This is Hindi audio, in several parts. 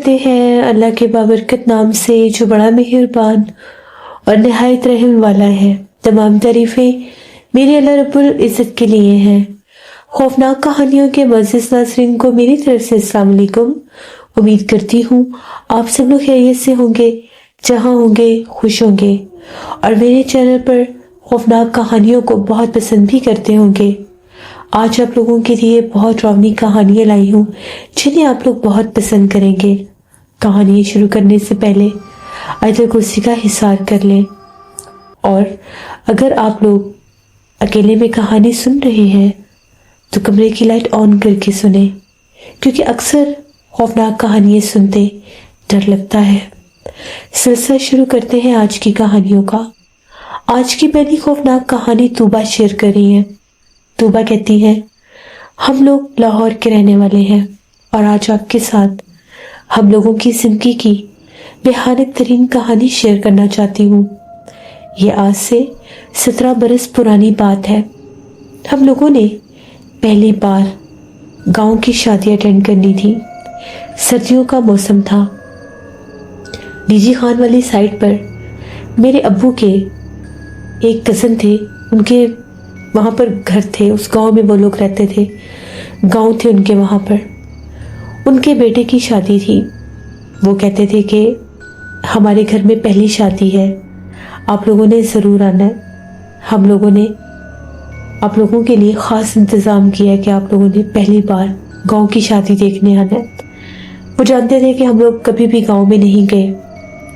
करते हैं अल्लाह के बाबरकत नाम से जो बड़ा मेहरबान और निहायत रहम वाला है। तमाम तारीफें मेरे अल्लाह रब्बुल इज़्ज़त के लिए हैं। खौफनाक कहानियों के मज़ीद नाज़रीन को मेरी तरफ से अस्सलाम वालेकुम। उम्मीद करती हूँ आप सब लोग खैरियत से होंगे, जहाँ होंगे खुश होंगे और मेरे चैनल पर खौफनाक कहानियों को बहुत पसंद भी करते होंगे। आज आप लोगों के लिए बहुत डरावनी कहानियाँ लाई हूँ जिन्हें आप लोग बहुत पसंद करेंगे। कहानी शुरू करने से पहले आयतल कुर्सी का हिसार कर लें और अगर आप लोग अकेले में कहानी सुन रहे हैं तो कमरे की लाइट ऑन करके सुने, क्योंकि अक्सर खौफनाक कहानियाँ सुनते डर लगता है। सिलसिला शुरू करते हैं आज की कहानियों का। आज की पहली खौफनाक कहानी तूबा शेयर कर रही है। तूबा कहती है, हम लोग लाहौर के रहने वाले हैं और आज आपके साथ हम लोगों की जिंदगी की भयानक तरीन कहानी शेयर करना चाहती हूँ। ये आज से 17 बरस पुरानी बात है। हम लोगों ने पहली बार गांव की शादी अटेंड करनी थी। सर्दियों का मौसम था। डीजी खान वाली साइड पर मेरे अब्बू के एक कज़न थे, उनके वहाँ पर घर थे, उस गांव में वो लोग रहते थे, गांव थे उनके वहाँ पर। उनके बेटे की शादी थी। वो कहते थे कि हमारे घर में पहली शादी है, आप लोगों ने ज़रूर आना है। हम लोगों ने आप लोगों के लिए ख़ास इंतज़ाम किया कि आप लोगों ने पहली बार गांव की शादी देखने आना है। वो जानते थे कि हम लोग कभी भी गांव में नहीं गए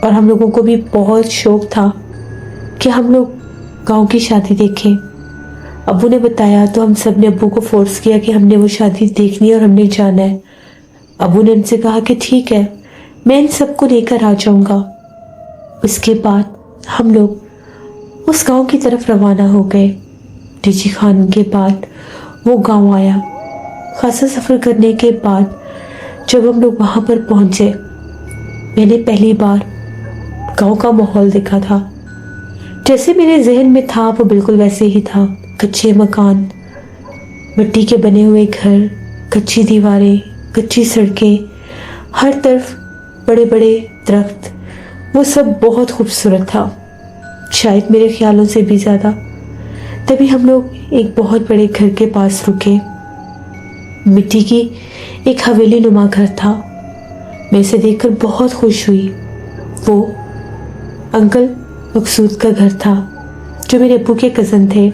और हम लोगों को भी बहुत शौक़ था कि हम लोग गांव की शादी देखें। अब्बू ने बताया तो हम सब ने अब्बू को फोर्स किया कि हमने वो शादी देखनी है और हमने जाना है। अब्बू ने उनसे कहा कि ठीक है, मैं इन सबको लेकर आ जाऊंगा। उसके बाद हम लोग उस गांव की तरफ रवाना हो गए। डीजी खान के बाद वो गांव आया। खासा सफ़र करने के बाद जब हम लोग वहाँ पर पहुँचे, मैंने पहली बार गांव का माहौल देखा था। जैसे मेरे जहन में था वो बिल्कुल वैसे ही था। कच्चे मकान, मिट्टी के बने हुए घर, कच्ची दीवारें, कच्ची सड़कें, हर तरफ बड़े बड़े दरख्त, वो सब बहुत खूबसूरत था, शायद मेरे ख्यालों से भी ज़्यादा। तभी हम लोग एक बहुत बड़े घर के पास रुके। मिट्टी की एक हवेली नुमा घर था। मैं इसे देखकर बहुत खुश हुई। वो अंकल मकसूद का घर था, जो मेरे अब्बू के कज़न थे।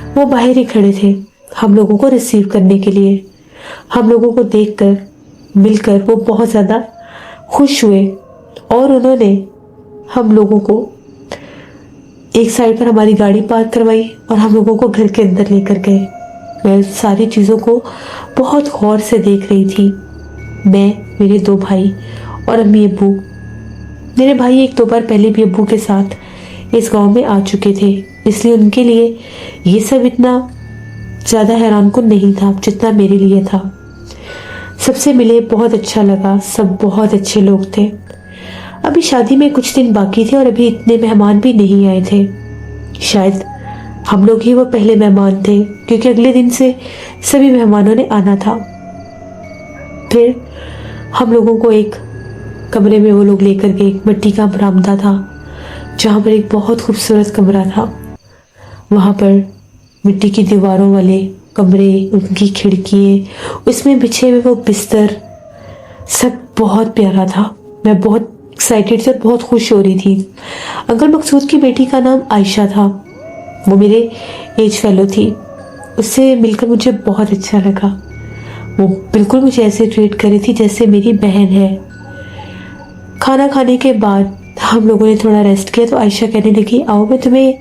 वो बाहर ही खड़े थे हम लोगों को रिसीव करने के लिए। हम लोगों को देखकर, मिलकर वो बहुत ज़्यादा खुश हुए और उन्होंने हम लोगों को एक साइड पर हमारी गाड़ी पार्क करवाई और हम लोगों को घर के अंदर लेकर गए। मैं सारी चीज़ों को बहुत गौर से देख रही थी। मैं, मेरे 2 भाई और अम्मी अब्बू। मेरे भाई एक 2 बार पहले भी अब्बू के साथ इस गांव में आ चुके थे, इसलिए उनके लिए ये सब इतना ज़्यादा हैरान कुन नहीं था जितना मेरे लिए था। सबसे मिले, बहुत अच्छा लगा, सब बहुत अच्छे लोग थे। अभी शादी में कुछ दिन बाकी थे और अभी इतने मेहमान भी नहीं आए थे। शायद हम लोग ही वो पहले मेहमान थे, क्योंकि अगले दिन से सभी मेहमानों ने आना था। फिर हम लोगों को एक कमरे में वो लोग लेकर गए। मिट्टी का बरामदा था जहाँ पर एक बहुत खूबसूरत कमरा था। वहाँ पर मिट्टी की दीवारों वाले कमरे, उनकी खिड़कियाँ, उसमें बिछे हुए वो बिस्तर, सब बहुत प्यारा था। मैं बहुत एक्साइटेड थी और बहुत खुश हो रही थी। अंकल मकसूद की बेटी का नाम आयशा था। वो मेरे एज फेलो थी। उससे मिलकर मुझे बहुत अच्छा लगा। वो बिल्कुल मुझे ऐसे ट्रीट कर रही थी जैसे मेरी बहन है। खाना खाने के बाद हम लोगों ने थोड़ा रेस्ट किया तो आयशा कहने लगी, आओ मैं तुम्हें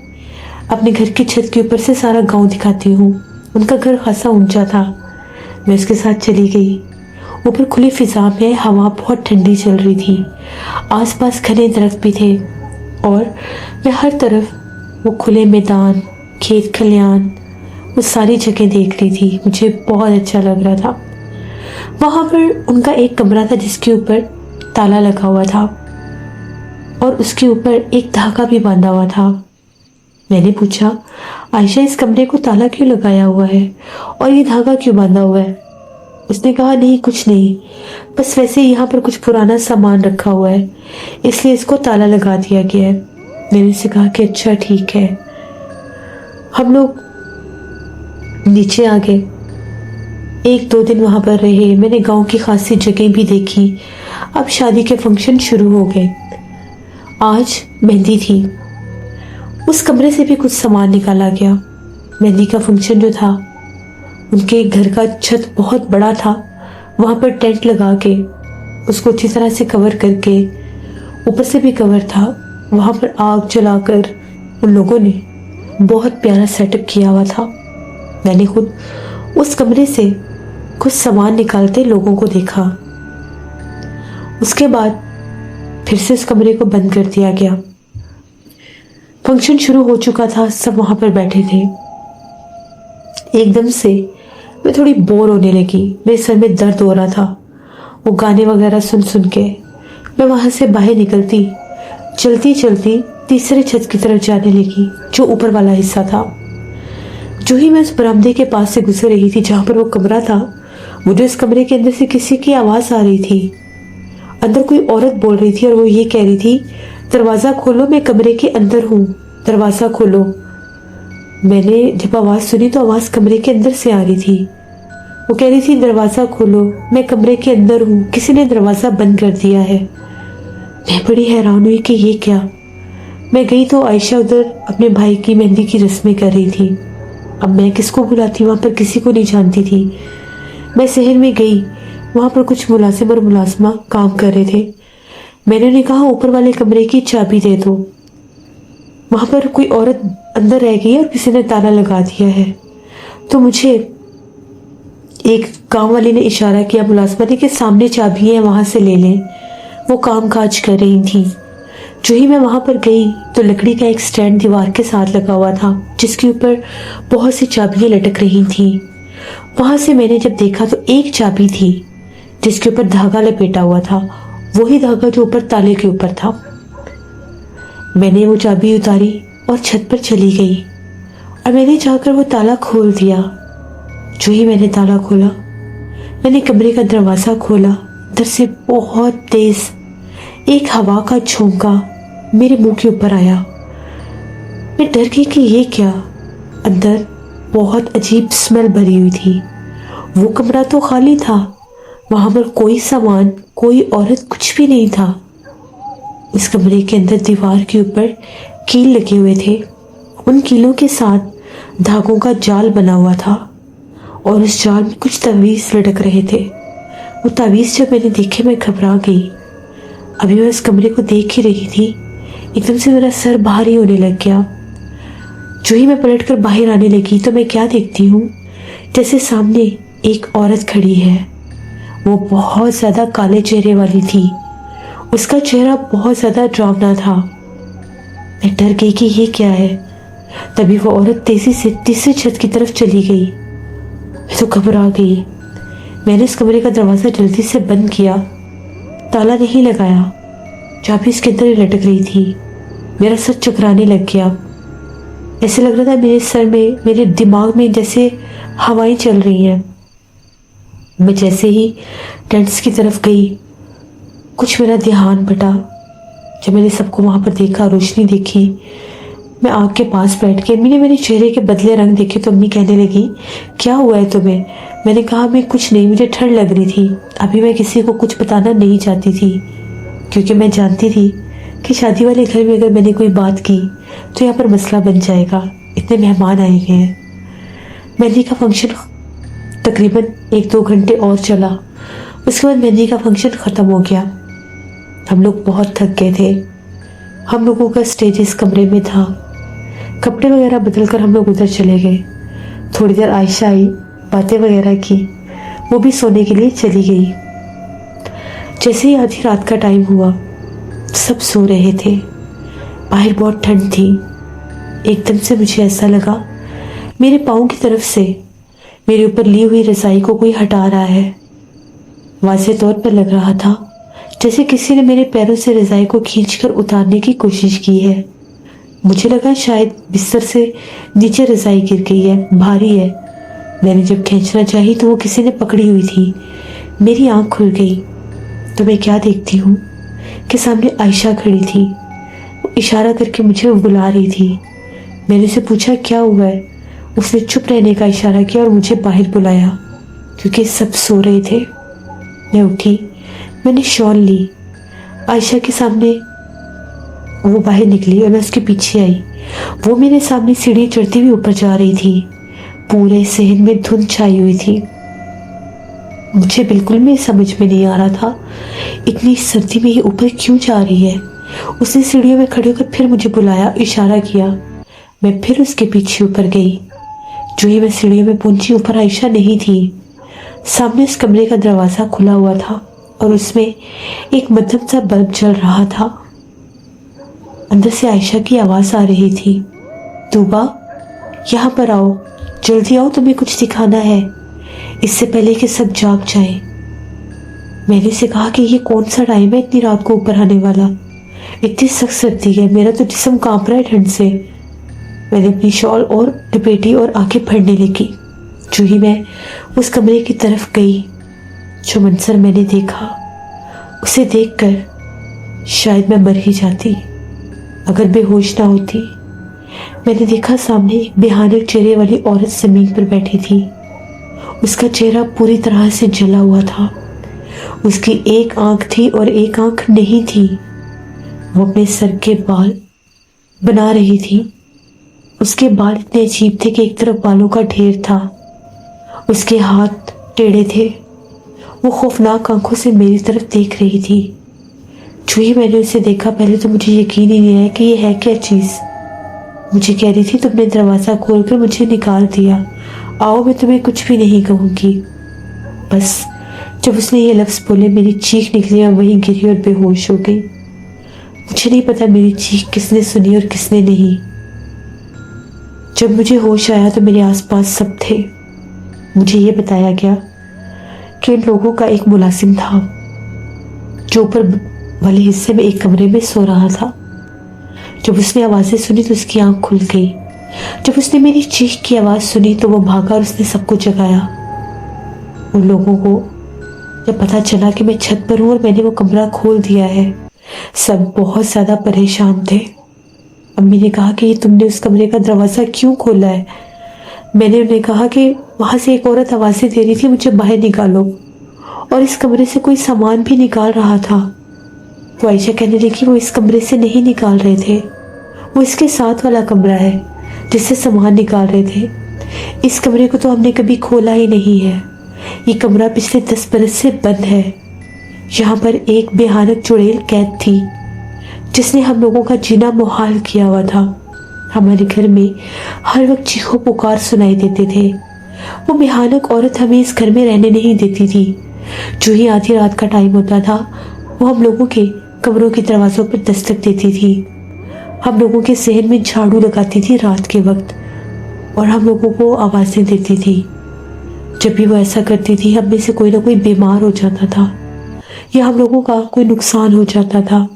अपने घर की छत के ऊपर से सारा गांव दिखाती हूँ। उनका घर खासा ऊंचा था। मैं उसके साथ चली गई। ऊपर खुली फिजा में हवा बहुत ठंडी चल रही थी। आसपास घने दरख्त भी थे और मैं हर तरफ वो खुले मैदान, खेत खलियान, वो सारी जगह देख रही थी। मुझे बहुत अच्छा लग रहा था। वहाँ पर उनका एक कमरा था जिसके ऊपर ताला लगा हुआ था और उसके ऊपर एक धागा भी बांधा हुआ था। मैंने पूछा, आयशा इस कमरे को ताला क्यों लगाया हुआ है और ये धागा क्यों बांधा हुआ है? उसने कहा नहीं कुछ नहीं, बस वैसे ही यहाँ पर कुछ पुराना सामान रखा हुआ है, इसलिए इसको ताला लगा दिया गया है। मैंने उससे कहा कि अच्छा ठीक है। हम लोग नीचे आ गए, 1-2 दिन वहां पर रहे। मैंने गांव की खासी जगह भी देखी। अब शादी के फंक्शन शुरू हो गए। आज मेहंदी थी, उस कमरे से भी कुछ सामान निकाला गया। मेहंदी का फंक्शन जो था, उनके घर का छत बहुत बड़ा था, वहां पर टेंट लगा के उसको अच्छी तरह से कवर करके, ऊपर से भी कवर था, वहां पर आग जलाकर उन लोगों ने बहुत प्यारा सेटअप किया हुआ था। मैंने खुद उस कमरे से कुछ सामान निकालते लोगों को देखा। उसके बाद फिर से उस कमरे को बंद कर दिया गया। फंक्शन शुरू हो चुका था, सब वहां पर बैठे थे। एकदम से मैं थोड़ी बोर होने लगी, मेरे सर में दर्द हो रहा था। वो गाने वगैरह सुन सुन के मैं वहां से बाहर निकलती, चलती चलती तीसरे छत की तरफ जाने लगी, जो ऊपर वाला हिस्सा था। जो ही मैं उस बरामदे के पास से गुजर रही थी जहां पर वो कमरा था, मुझे उस कमरे के अंदर से किसी की आवाज आ रही थी। अंदर कोई औरत बोल रही थी और वो ये कह रही थी, दरवाजा खोलो, मैं कमरे के अंदर हूँ, दरवाजा खोलो। मैंने जब आवाज सुनी तो आवाज कमरे के अंदर से आ रही थी। वो कह रही थी, दरवाजा खोलो, मैं कमरे के अंदर हूँ, किसी ने दरवाजा बंद कर दिया है। मैं बड़ी हैरान हुई कि ये क्या। मैं गई तो आयशा उधर अपने भाई की मेहंदी की रस्में कर रही थी। अब मैं किसको बुलाती, वहां पर किसी को नहीं जानती थी। मैं शहर में गई, वहां पर कुछ मुलाजिम और मुलाजिमा काम कर रहे थे। मैंने उन्हें कहा, ऊपर वाले कमरे की चाबी दे दो, वहां पर कोई औरत अंदर रह गई है और किसी ने ताला लगा दिया है। तो मुझे एक गांव वाले ने इशारा किया मुलाजिमा ने कि सामने चाबी है, वहां से ले लें। वो काम काज कर रही थी। जो ही मैं वहां पर गई तो लकड़ी का एक स्टैंड दीवार के साथ लगा हुआ था, जिसके ऊपर बहुत सी चाबियां लटक रही थी। वहां से मैंने जब देखा तो एक चाबी थी जिसके ऊपर धागा लपेटा हुआ था, वही धागा जो ऊपर ताले के ऊपर था। मैंने वो चाबी उतारी और छत पर चली गई और मैंने जाकर वो ताला खोल दिया। जो ही मैंने ताला खोला, मैंने कमरे का दरवाजा खोला, अंदर से बहुत तेज एक हवा का झोंका मेरे मुंह के ऊपर आया। मैं डर गई कि ये क्या। अंदर बहुत अजीब स्मेल भरी हुई थी। वो कमरा तो खाली था, वहां पर कोई सामान, कोई औरत, कुछ भी नहीं था। इस कमरे के अंदर दीवार के ऊपर कील लगे हुए थे, उन कीलों के साथ धागों का जाल बना हुआ था और उस जाल में कुछ तावीज लटक रहे थे। वो तावीज जब मैंने देखे मैं घबरा गई। अभी मैं उस कमरे को देख ही रही थी, एकदम से मेरा सर भारी होने लग गया। जो ही मैं पलटकर बाहर आने लगी तो मैं क्या देखती हूँ, जैसे सामने एक औरत खड़ी है। वो बहुत ज्यादा काले चेहरे वाली थी, उसका चेहरा बहुत ज्यादा डरावना था। मैं डर गई कि ये क्या है। तभी वो औरत तेजी से तीसरी छत की तरफ चली गई। मैं तो घबरा गई। मैंने उस कमरे का दरवाजा जल्दी से बंद किया, ताला नहीं लगाया, चाबी इसके अंदर ही लटक रही थी। मेरा सर चकराने लग गया। ऐसे लग रहा था मेरे सर में, मेरे दिमाग में जैसे हवाएं चल रही हैं। मैं जैसे ही टेंट्स की तरफ गई, कुछ मेरा ध्यान भटा। जब मैंने सबको वहां पर देखा, रोशनी देखी, मैं आग के पास बैठ के अम्मी ने मेरे चेहरे के बदले रंग देखे तो अम्मी कहने लगी, क्या हुआ है तुम्हें? मैंने कहा, मैं कुछ नहीं, मुझे ठंड लग रही थी। अभी मैं किसी को कुछ बताना नहीं चाहती थी, क्योंकि मैं जानती थी कि शादी वाले घर में अगर मैंने कोई बात की तो यहाँ पर मसला बन जाएगा, इतने मेहमान आए हुए हैं। मेहंदी का फंक्शन तकरीबन 1-2 घंटे और चला। उसके बाद मेहंदी का फंक्शन ख़त्म हो गया। हम लोग बहुत थक गए थे। हम लोगों का स्टेज इस कमरे में था। कपड़े वगैरह बदल कर हम लोग उधर चले गए। थोड़ी देर आयशा आई, बातें वगैरह की, वो भी सोने के लिए चली गई। जैसे ही आधी रात का टाइम हुआ, सब सो रहे थे। बाहर बहुत ठंड थी। एकदम से मुझे ऐसा लगा मेरे पाँव की तरफ से मेरे ऊपर ली हुई रजाई को कोई हटा रहा है। वाज़ेह तौर पर लग रहा था जैसे किसी ने मेरे पैरों से रजाई को खींचकर उतारने की कोशिश की है। मुझे लगा शायद बिस्तर से नीचे रजाई गिर गई है, भारी है। मैंने जब खींचना चाही तो वो किसी ने पकड़ी हुई थी। मेरी आंख खुल गई तो मैं क्या देखती हूँ कि सामने आयशा खड़ी थी। वो इशारा करके मुझे बुला रही थी। मैंने उसे पूछा क्या हुआ है। उसने चुप रहने का इशारा किया और मुझे बाहर बुलाया क्योंकि सब सो रहे थे। मैं उठी, मैंने शॉल ली। आयशा के सामने वो बाहर निकली और मैं उसके पीछे आई। वो मेरे सामने सीढ़ी चढ़ती हुई ऊपर जा रही थी। पूरे शहर में धुंध छाई हुई थी। मुझे बिल्कुल भी समझ में नहीं आ रहा था इतनी सर्दी में ये ऊपर क्यों जा रही है। उसने सीढ़ियों में खड़े होकर फिर मुझे बुलाया, इशारा किया। मैं फिर उसके पीछे ऊपर गई। जो ही मैं सीढ़ियों में पहुंची, ऊपर आयशा नहीं थी। सामने उस कमरे का दरवाजा खुला हुआ था और उसमें एक मध्यम सा बल्ब जल रहा था। अंदर से आयशा की आवाज आ रही थी, तूबा यहाँ पर आओ, जल्दी आओ, तुम्हें कुछ दिखाना है, इससे पहले कि सब जाग जाए। मैंने उसे कहा कि ये कौन सा टाइम है इतनी रात को ऊपर आने वाला, इतनी सख्त सर्दी है, मेरा तो जिस्म कांप रहा है ठंड से। मैंने अपनी शॉल और लपेटी और आंखें भरने लगी। जो ही मैं उस कमरे की तरफ गई, जो मंजर मैंने देखा उसे देखकर शायद मैं मर ही जाती अगर बेहोश ना होती। मैंने देखा सामने एक भयानक चेहरे वाली औरत जमीन पर बैठी थी। उसका चेहरा पूरी तरह से जला हुआ था। उसकी एक आंख थी और एक आंख नहीं थी। वो अपने सर के बाल बना रही थी। उसके बाल इतने अजीब थे कि एक तरफ बालों का ढेर था, उसके हाथ टेढ़े थे। वो खौफनाक आंखों से मेरी तरफ देख रही थी। जो ही मैंने उसे देखा, पहले तो मुझे यकीन ही नहीं आया कि ये है क्या चीज़। मुझे कह रही थी तुमने दरवाज़ा खोलकर मुझे निकाल दिया, आओ मैं तुम्हें कुछ भी नहीं कहूँगी। बस जब उसने ये लफ्ज़ बोले, मेरी चीख निकली और वहीं गिरी और बेहोश हो गई। मुझे नहीं पता मेरी चीख किसने सुनी और किसने नहीं। जब मुझे होश आया तो मेरे आसपास सब थे। मुझे ये बताया गया कि इन लोगों का एक मुलाजिम था जो ऊपर वाले हिस्से में एक कमरे में सो रहा था। जब उसने आवाज़ें सुनी तो उसकी आंख खुल गई। जब उसने मेरी चीख की आवाज़ सुनी तो वो भागा और उसने सबको जगाया। उन लोगों को जब पता चला कि मैं छत पर हूँ और मैंने वो कमरा खोल दिया है, सब बहुत ज़्यादा परेशान थे। अम्मी ने कहा कि ये तुमने उस कमरे का दरवाज़ा क्यों खोला है। मैंने उन्हें कहा कि वहाँ से एक औरत आवाज़ें दे रही थी मुझे बाहर निकालो, और इस कमरे से कोई सामान भी निकाल रहा था। तो आयशा कहने लगी वो इस कमरे से नहीं निकाल रहे थे, वो इसके साथ वाला कमरा है जिससे सामान निकाल रहे थे। इस कमरे को तो हमने कभी खोला ही नहीं है। ये कमरा पिछले 10 बरस से बंद है। यहाँ पर एक भयानक चुड़ैल कैद थी जिसने हम लोगों का जीना मुहाल किया हुआ था। हमारे घर में हर वक्त चीखों पुकार सुनाई देते थे। वो भयानक औरत हमें इस घर में रहने नहीं देती थी। जो ही आधी रात का टाइम होता था, वो हम लोगों के कमरों के दरवाजों पर दस्तक देती थी। हम लोगों के सहन में झाड़ू लगाती थी रात के वक्त और हम लोगों को आवाज़ें देती थी। जब भी वो ऐसा करती थी, हम में से कोई ना कोई बीमार हो जाता था या हम लोगों का कोई नुकसान हो जाता था।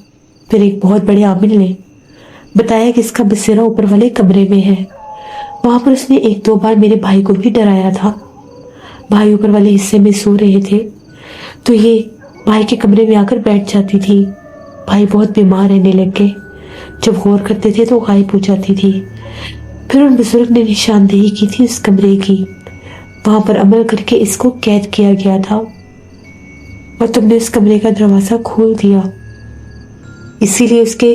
फिर एक बहुत बड़े आमिल ने बताया कि इसका बसेरा ऊपर वाले कमरे में है। वहाँ पर उसने 1-2 बार मेरे भाई को भी डराया था। भाई ऊपर वाले हिस्से में सो रहे थे तो ये भाई के कमरे में आकर बैठ जाती थी। भाई बहुत बीमार रहने लग गए। जब गौर करते थे तो गायब हो जाती थी। फिर उन बुजुर्ग ने निशानदेही की थी उस कमरे की। वहाँ पर अमल करके इसको कैद किया गया था और तुमने उस कमरे का दरवाज़ा खोल दिया। इसीलिए उसके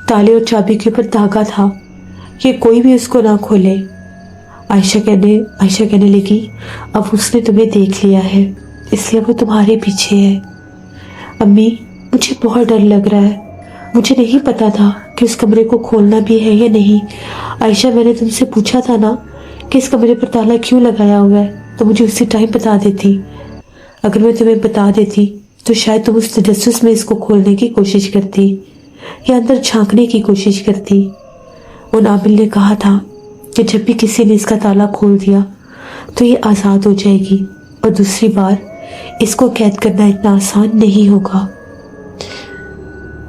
ताले और चाबी के ऊपर धागा था कि कोई भी उसको ना खोले। आयशा कहने लगी अब उसने तुम्हें देख लिया है, इसलिए वो तुम्हारे पीछे है। अम्मी, मुझे बहुत डर लग रहा है। मुझे नहीं पता था कि उस कमरे को खोलना भी है या नहीं। आयशा, मैंने तुमसे पूछा था ना कि इस कमरे पर ताला क्यों लगाया हुआ है, तो मुझे उसी टाइम बता देती। अगर मैं तुम्हें बता देती तो शायद तुम उस तजस्सुस में इसको खोलने की कोशिश करती या अंदर झांकने की कोशिश करती। उन आमिल ने कहा था कि जब भी किसी ने इसका ताला खोल दिया तो ये आज़ाद हो जाएगी और दूसरी बार इसको कैद करना इतना आसान नहीं होगा।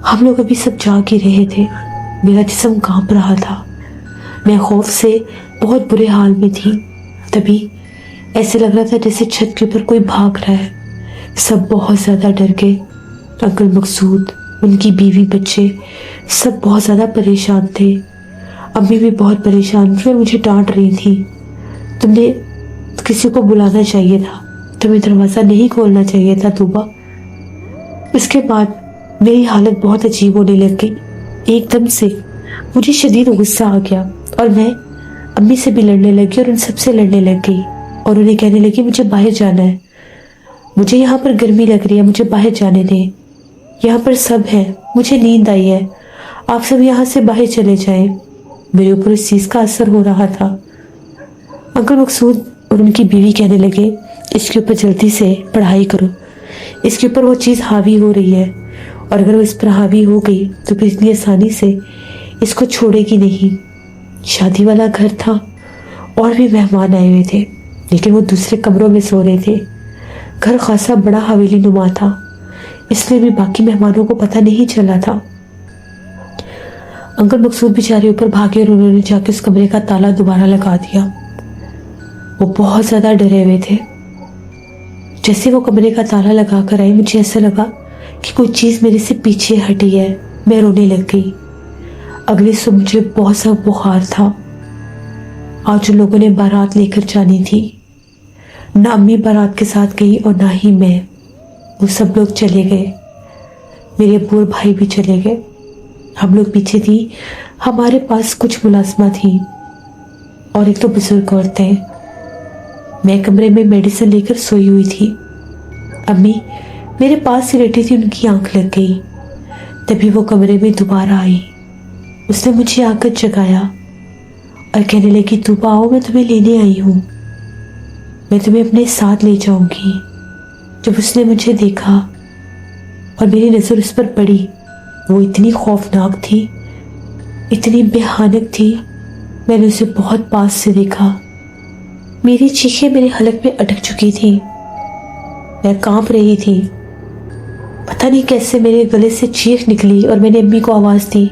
हम लोग अभी सब जाग ही रहे थे। मेरा जिस्म कांप रहा था। मैं खौफ से बहुत बुरे हाल में थी। तभी ऐसे लग रहा था जैसे छत के ऊपर कोई भाग रहा है। सब बहुत ज़्यादा डर गए। अंकल मकसूद, उनकी बीवी, बच्चे सब बहुत ज़्यादा परेशान थे। अम्मी भी बहुत परेशान थी और मुझे डांट रही थी, तुमने किसी को बुलाना चाहिए था, तुम्हें दरवाज़ा नहीं खोलना चाहिए था तूबा। इसके बाद मेरी हालत बहुत अजीब होने लग गई। एकदम से मुझे शदीद गुस्सा आ गया और मैं अम्मी से भी लड़ने लगी और उन सबसे लड़ने लग गई और उन्हें कहने लगी मुझे बाहर जाना है, मुझे यहाँ पर गर्मी लग रही है, मुझे बाहर जाने दें, यहाँ पर सब है, मुझे नींद आई है, आप सब यहाँ से बाहर चले जाएं। मेरे ऊपर इस चीज़ का असर हो रहा था। अंकल मकसूद और उनकी बीवी कहने लगे इसके ऊपर जल्दी से पढ़ाई करो, इसके ऊपर वो चीज़ हावी हो रही है और अगर वो इस पर हावी हो गई तो फिर इतनी आसानी से इसको छोड़ेगी नहीं। शादी वाला घर था और भी मेहमान आए हुए थे, लेकिन वो दूसरे कमरों में सो रहे थे। घर खासा बड़ा हवेली नुमा था, इसलिए भी बाकी मेहमानों को पता नहीं चला था। अंकल मकसूद बेचारे ऊपर भागे और उन्होंने जाके उस कमरे का ताला दोबारा लगा दिया। वो बहुत ज़्यादा डरे हुए थे। जैसे वो कमरे का ताला लगा कर आई, मुझे ऐसा लगा कि कोई चीज़ मेरे से पीछे हटी है। मैं रोने लग गई। अगले सुबह मुझे बहुत सा बुखार था। आज उन लोगों ने बारात लेकर जानी थी। ना अम्मी बारात के साथ गई और ना ही मैं। वो सब लोग चले गए, मेरे अब्बू और भाई भी चले गए। हम लोग पीछे थी। हमारे पास कुछ मुलाजमा थी और एक तो बुजुर्ग औरतें। मैं कमरे में मेडिसिन लेकर सोई हुई थी। अम्मी मेरे पास ही लेटी थी, उनकी आंख लग गई। तभी वो कमरे में दोबारा आई। उसने मुझे आकर जगाया और कहने लगी तूबा आओ, मैं तुम्हें लेने आई हूँ, मैं तुम्हें अपने साथ ले जाऊंगी। जब उसने मुझे देखा और मेरी नज़र उस पर पड़ी, वो इतनी खौफनाक थी, इतनी भयानक थी। मैंने उसे बहुत पास से देखा। मेरी चीखें मेरे हलक में अटक चुकी थी। मैं कांप रही थी। पता नहीं कैसे मेरे गले से चीख निकली और मैंने अम्मी को आवाज़ दी।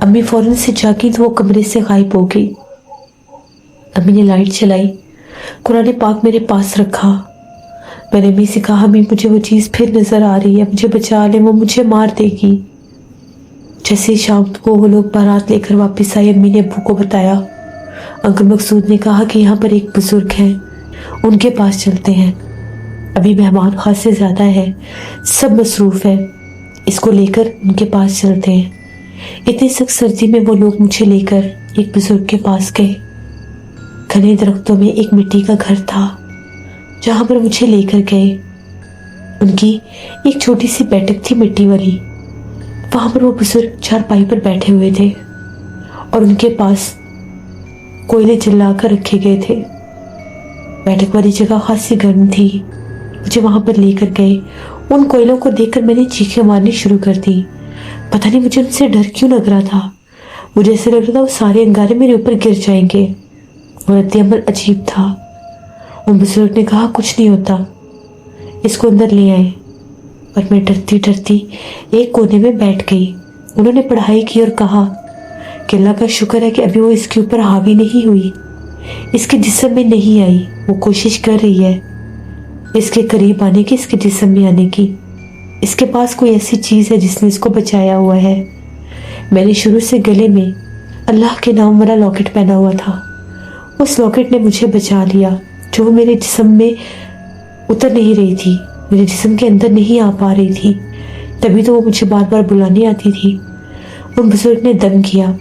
अम्मी फौरन से जागी तो वो कमरे से गायब हो गई। अम्मी ने लाइट चलाई, कुरान पाक मेरे पास रखा। मैंने अम्मी से कहा अम्मी मुझे वो चीज़ फिर नज़र आ रही है, मुझे बचा ले, वो मुझे मार देगी। जैसे शाम को वो लोग बारात लेकर वापस आए, अम्मी ने अब्बू को बताया। अंकल मकसूद ने कहा कि यहाँ पर एक बुजुर्ग है, उनके पास चलते हैं, अभी मेहमान खासे ज़्यादा है, सब मसरूफ़ है, इसको लेकर उनके पास चलते हैं। इतनी सख्त सर्दी में वो लोग मुझे लेकर एक बुजुर्ग के पास गए। घने दरख्तों में एक मिट्टी का घर था जहाँ पर मुझे लेकर गए। उनकी एक छोटी सी बैठक थी मिट्टी वाली। वहाँ पर वो बुजुर्ग चारपाई पर बैठे हुए थे और उनके पास कोयले जला कर रखे गए थे। बैठक वाली जगह खासी गर्म थी। मुझे वहाँ पर लेकर गए। उन कोयलों को देखकर मैंने चीखें मारनी शुरू कर दी। पता नहीं मुझे उनसे डर क्यों लग रहा था। मुझे ऐसे लग रहा था वो सारे अंगारे मेरे ऊपर गिर जाएंगे। वो रद्द-ए-अमल अजीब था। उन बुजुर्ग ने कहा कुछ नहीं होता, इसको अंदर ले आए। और मैं डरती डरती एक कोने में बैठ गई। उन्होंने पढ़ाई की और कहा कि अल्लाह का शुक्र है कि अभी वो इसके ऊपर हावी नहीं हुई, इसके जिस्म में नहीं आई। वो कोशिश कर रही है इसके करीब आने की, इसके जिस्म में आने की। इसके पास कोई ऐसी चीज़ है जिसने इसको बचाया हुआ है। मैंने शुरू से गले में अल्लाह के नाम वाला लॉकेट पहना हुआ था। उस लॉकेट ने मुझे बचा लिया, जो मेरे जिस्म में उतर नहीं रही थी, मेरे जिस्म के अंदर नहीं आ पा रही थी। तभी तो वो मुझे बार बार बुलाने आती थी। उन बुजुर्ग ने दम किया,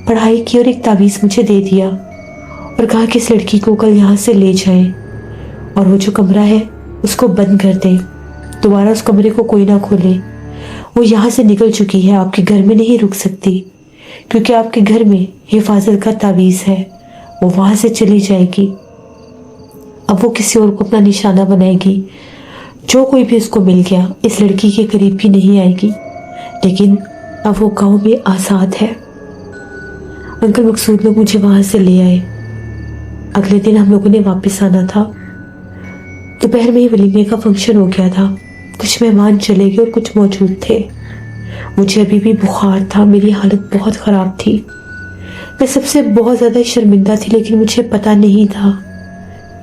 पढ़ाई की और एक तावीज़ मुझे दे दिया और कहा कि इस लड़की को कल यहाँ से ले जाएं और वो जो कमरा है उसको बंद कर दें, दोबारा उस कमरे को कोई ना खोले। वो यहाँ से निकल चुकी है, आपके घर में नहीं रुक सकती, क्योंकि आपके घर में हिफाजत का तावीज़ है। वो वहाँ से चली जाएगी। अब वो किसी और को अपना निशाना बनाएगी। जो कोई भी उसको मिल गया इस लड़की के करीब भी नहीं आएगी। लेकिन अब वो गांव में आज़ाद है। अंकल मकसूद लोग मुझे वहाँ से ले आए। अगले दिन हम लोगों ने वापस आना था। दोपहर में ही वलीमे का फंक्शन हो गया था। कुछ मेहमान चले गए और कुछ मौजूद थे। मुझे अभी भी बुखार था, मेरी हालत बहुत ख़राब थी। मैं सबसे बहुत ज़्यादा शर्मिंदा थी, लेकिन मुझे पता नहीं था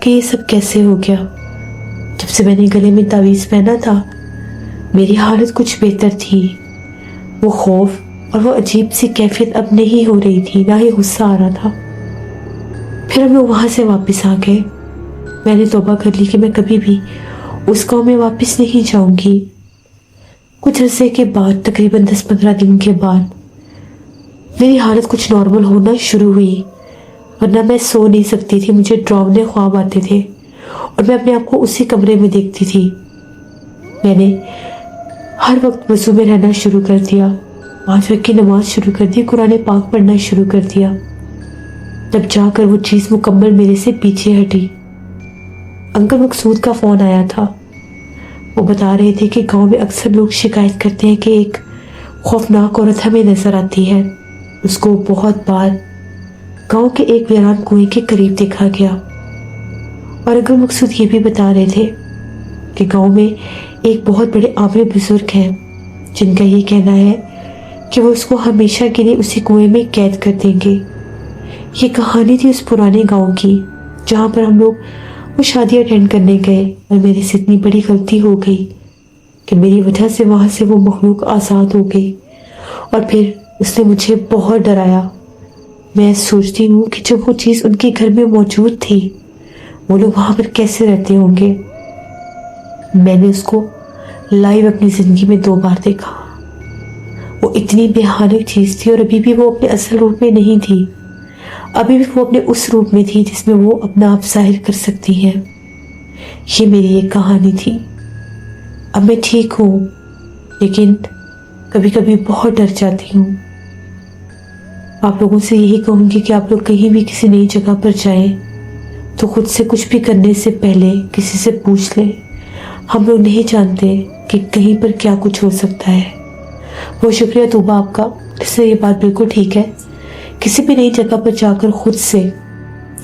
कि ये सब कैसे हो गया। जब से मैंने गले में तावीज़ पहना था मेरी हालत कुछ बेहतर थी। वो खौफ और वो अजीब सी कैफियत अब नहीं हो रही थी, ना ही गुस्सा आ रहा था। फिर हम लोग वहाँ से वापस आ गए। मैंने तौबा कर ली कि मैं कभी भी उस गांव में वापस नहीं जाऊंगी। कुछ अरसे के बाद, तकरीबन 10-15 दिन के बाद, मेरी हालत कुछ नॉर्मल होना शुरू हुई, वरना मैं सो नहीं सकती थी। मुझे डरावने ख्वाब आते थे और मैं अपने आप को उसी कमरे में देखती थी। मैंने हर वक्त वज़ू में रहना शुरू कर दिया, 5 वक्त की नमाज शुरू कर दी, कुरान पाक पढ़ना शुरू कर दिया। तब जाकर वो चीज़ मुकम्मल मेरे से पीछे हटी। अंकल मकसूद का फ़ोन आया था। वो बता रहे थे कि गांव में अक्सर लोग शिकायत करते हैं कि एक खौफनाक औरत हमें नजर आती है। उसको बहुत बार गांव के एक वीरान कुएं के करीब देखा गया। और अंकल मकसूद ये भी बता रहे थे कि गांव में एक बहुत बड़े आमिर बुजुर्ग हैं जिनका ये कहना है कि वो उसको हमेशा के लिए उसी कुएं में कैद कर देंगे। ये कहानी थी उस पुराने गांव की जहाँ पर हम लोग वो शादी अटेंड करने गए और मेरे से इतनी बड़ी गलती हो गई कि मेरी वजह से वहाँ से वो मखलूक आज़ाद हो गई और फिर उसने मुझे बहुत डराया। मैं सोचती हूँ कि जब वो चीज़ उनके घर में मौजूद थी वो लोग वहाँ पर कैसे रहते होंगे। मैंने उसको लाइव अपनी ज़िंदगी में 2 बार देखा। वो इतनी भयानक चीज़ थी और अभी भी वो अपने असल रूप में नहीं थी। अभी भी वो अपने उस रूप में थी जिसमें वो अपना आप जाहिर कर सकती हैं। ये मेरी एक कहानी थी। अब मैं ठीक हूँ, लेकिन कभी कभी बहुत डर जाती हूँ। आप लोगों से यही कहूँगी कि आप लोग कहीं भी किसी नई जगह पर जाएं तो खुद से कुछ भी करने से पहले किसी से पूछ लें। हम लोग नहीं जानते कि कहीं पर क्या कुछ हो सकता है। बहुत शुक्रिया तूबा आपका, इससे ये बात बिल्कुल ठीक है। किसी भी नई जगह पर जाकर खुद से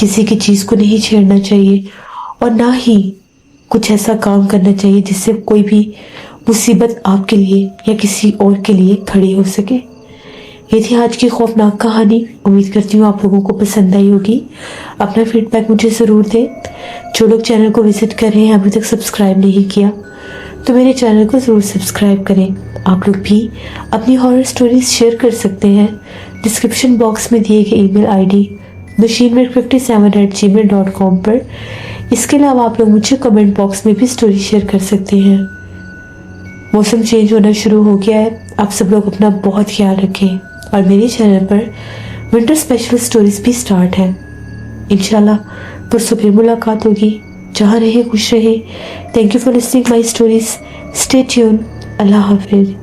किसी की चीज़ को नहीं छेड़ना चाहिए और ना ही कुछ ऐसा काम करना चाहिए जिससे कोई भी मुसीबत आपके लिए या किसी और के लिए खड़ी हो सके। ये थी आज की खौफनाक कहानी। उम्मीद करती हूँ आप लोगों को पसंद आई होगी। अपना फीडबैक मुझे ज़रूर दें। जो लोग चैनल को विजिट कर रहे हैं, अभी तक सब्सक्राइब नहीं किया, तो मेरे चैनल को ज़रूर सब्सक्राइब करें। आप लोग भी अपनी हॉरर स्टोरीज शेयर कर सकते हैं डिस्क्रिप्शन बॉक्स में दिए गए ईमेल आईडी machine57@gmail.com पर। इसके अलावा आप लोग मुझे कमेंट बॉक्स में भी स्टोरी शेयर कर सकते हैं। मौसम चेंज होना शुरू हो गया है, आप सब लोग अपना बहुत ख्याल रखें और मेरे चैनल पर विंटर स्पेशल स्टोरीज भी स्टार्ट है। इंशाल्लाह परसों फिर मुलाकात होगी। जहाँ रहे खुश रहे। Thank you for listening my stories. Stay tune. Allah Hafiz.